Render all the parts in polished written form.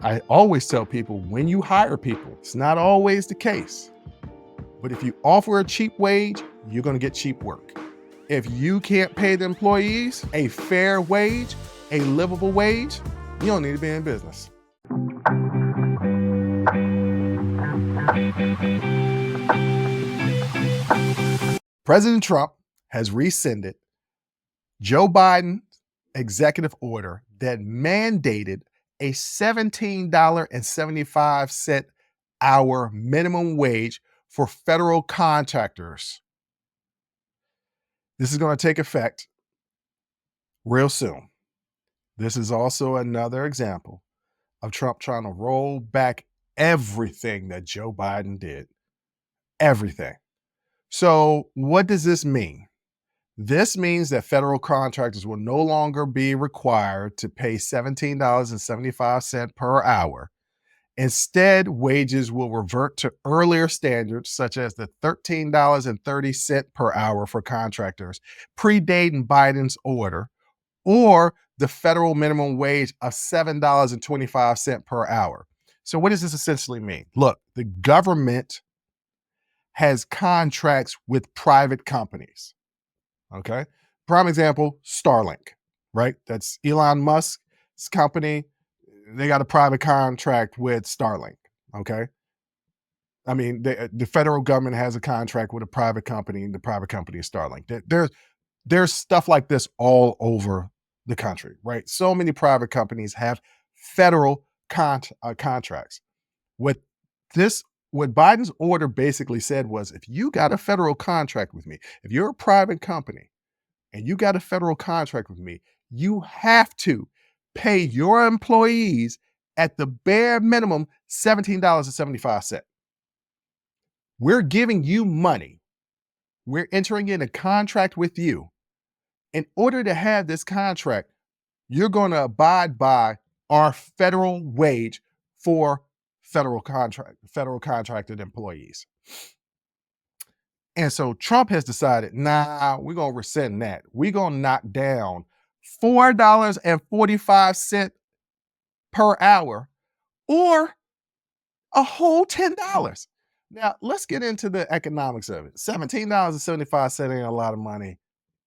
I always tell people when you hire people, it's not always the case, but if you offer a cheap wage, you're going to get cheap work. If you can't pay the employees a fair wage, a livable wage, you don't need to be in business. President Trump has rescinded Joe Biden's executive order that mandated a $17.75 hour minimum wage for federal contractors. This is going to take effect real soon. This is also another example of Trump trying to roll back everything that Joe Biden did. Everything. So, what does this mean? This means that federal contractors will no longer be required to pay $17.75 per hour. Instead, wages will revert to earlier standards, such as the $13.30 per hour for contractors, predating Biden's order, or the federal minimum wage of $7.25 per hour. So, what does this essentially mean? Look, the government has contracts with private companies. Okay. Prime example, Starlink, right? That's Elon Musk's company. They got a private contract with Starlink. Okay. I mean, the federal government has a contract with a private company, and the private company is Starlink. There's stuff like this all over the country, right? So many private companies have federal contracts. What this what Biden's order basically said was, if you got a federal contract with me, if you're a private company and you got a federal contract with me, you have to pay your employees at the bare minimum $17.75. We're giving you money. We're entering in a contract with you. In order to have this contract, you're going to abide by our federal wage for federal contracted employees. And so Trump has decided, nah, we're going to rescind that. We're going to knock down $4.45 per hour or a whole $10. Now, let's get into the economics of it. $17.75 ain't a lot of money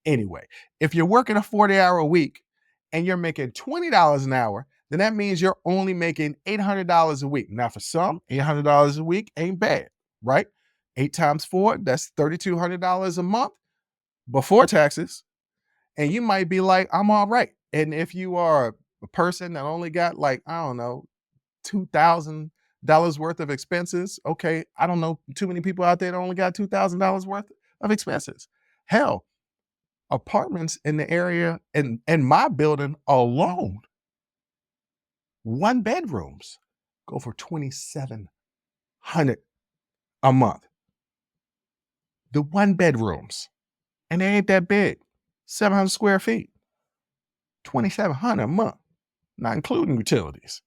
anyway. If you're working a 40-hour week and you're making $20 an hour, then that means you're only making $800 a week. Now, for some, $800 a week ain't bad, right? 8 times 4, that's $3,200 a month before taxes. And you might be like, I'm all right. And if you are a person that only got like, I don't know, $2,000 worth of expenses, okay, I don't know too many people out there that only got $2,000 worth of expenses. Hell, apartments in the area, in my building alone, 1 bedrooms go for $2,700 a month. The 1 bedrooms, and they ain't that big, 700 square feet, $2,700 a month, not including utilities,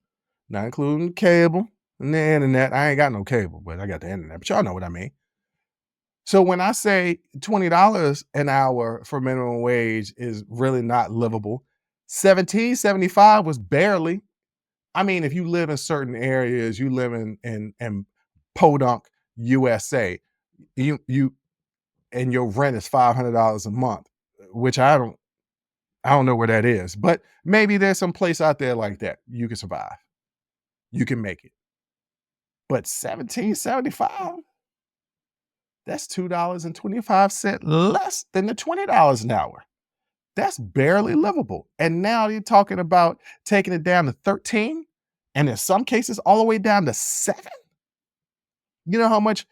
not including cable and the internet. I ain't got no cable, but I got the internet, but y'all know what I mean. So when I say $20 an hour for minimum wage is really not livable, $17.75 was barely. I mean, if you live in certain areas, you live in Podunk, USA, you and your rent is $500 a month, which I don't know where that is, but maybe there's some place out there like that you can survive. You can make it. But $17.75, that's $2.25 less than the $20 an hour. That's barely livable. And now you're talking about taking it down to 13, and in some cases all the way down to 7. You know how much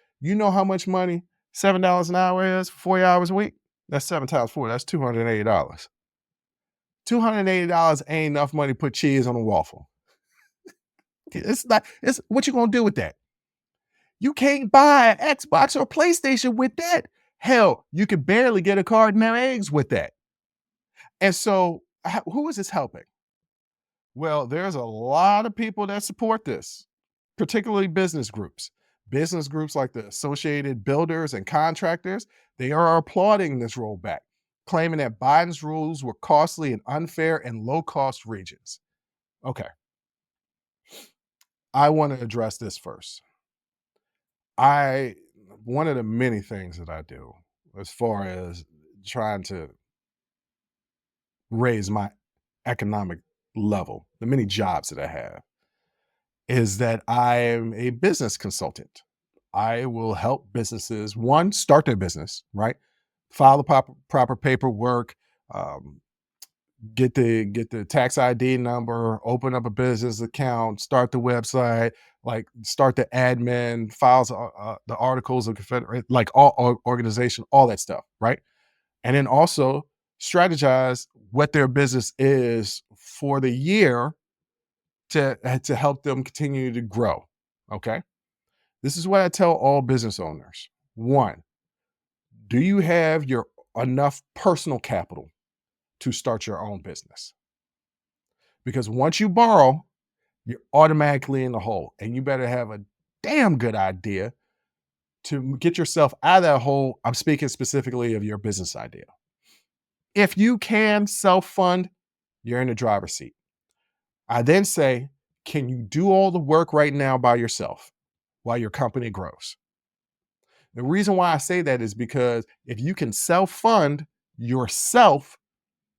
money $7 an hour is for 40 hours a week? That's 7 times 4. That's $280. $280 ain't enough money to put cheese on a waffle. It's what you gonna do with that? You can't buy an Xbox or PlayStation with that. Hell, you could barely get a carton of eggs with that. And so, who is this helping? Well, there's a lot of people that support this, particularly business groups. Business groups like the Associated Builders and Contractors, they are applauding this rollback, claiming that Biden's rules were costly and unfair in low-cost regions. Okay. I want to address this first. I One of the many things that I do as far as trying to raise my economic level, the many jobs that I have, is that I am a business consultant. I will help businesses, one, start their business, right? File the proper paperwork, um, get the tax ID number, open up a business account, start the website, like start the admin, files the articles of confederate, like all organization, all that stuff, right? And then also strategize what their business is for the year to help them continue to grow. Okay. This is what I tell all business owners. One, do you have your enough personal capital to start your own business? Because once you borrow, you're automatically in the hole. And you better have a damn good idea to get yourself out of that hole. I'm speaking specifically of your business idea. If you can self fund, you're in the driver's seat. I then say, can you do all the work right now by yourself while your company grows? The reason why I say that is because if you can self fund yourself,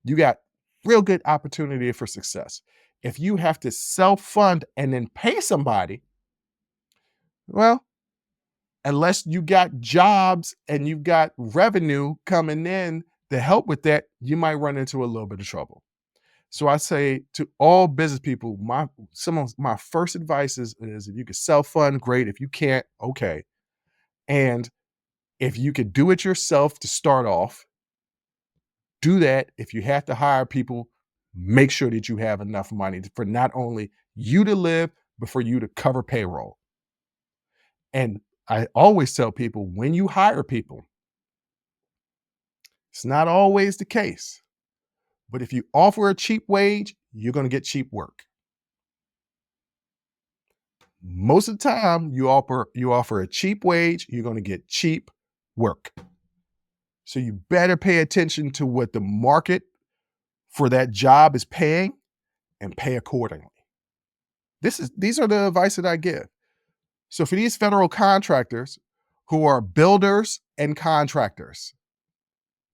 you got real good opportunity for success. If you have to self fund and then pay somebody, well, unless you got jobs and you've got revenue coming in to help with that, you might run into a little bit of trouble. So I say to all business people, some of my first advice is if you can self fund, great. If you can't, okay. And if you could do it yourself to start off, do that. If you have to hire people, make sure that you have enough money for not only you to live, but for you to cover payroll. And I always tell people when you hire people, it's not always the case, but if you offer a cheap wage, you're going to get cheap work. Most of the time, you offer a cheap wage, you're going to get cheap work. So you better pay attention to what the market for that job is paying and pay accordingly. These are the advice that I give. So for these federal contractors who are builders and contractors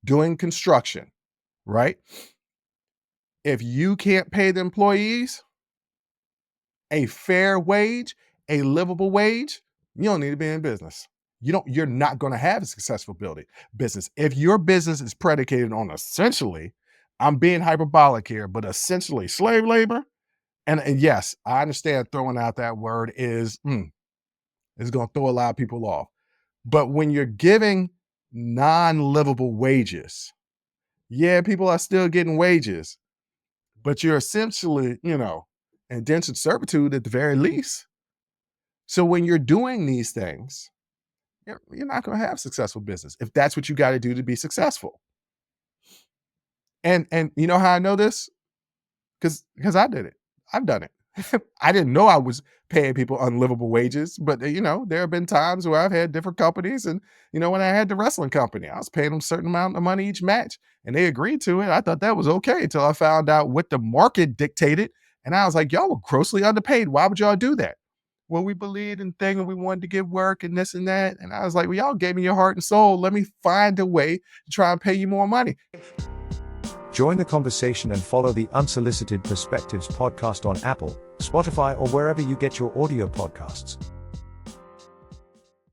doing construction, right? If you can't pay the employees a fair wage, a livable wage, you don't need to be in business. You're not going to have a successful building business. If your business is predicated on essentially, I'm being hyperbolic here, but essentially slave labor, and yes, I understand throwing out that word is going to throw a lot of people off. But when you're giving non-livable wages, yeah, people are still getting wages, but you're essentially, indentured servitude at the very least. So when you're doing these things, you're not going to have successful business if that's what you got to do to be successful. And you know how I know this? Because I did it. I've done it. I didn't know I was paying people unlivable wages, but there have been times where I've had different companies, and when I had the wrestling company, I was paying them a certain amount of money each match, and they agreed to it. I thought that was okay until I found out what the market dictated, and I was like, y'all were grossly underpaid. Why would y'all do that? Well, we believed in thing and we wanted to give work and this and that. And I was like, well, y'all gave me your heart and soul. Let me find a way to try and pay you more money. Join the conversation and follow the Unsolicited Perspectives podcast on Apple, Spotify, or wherever you get your audio podcasts.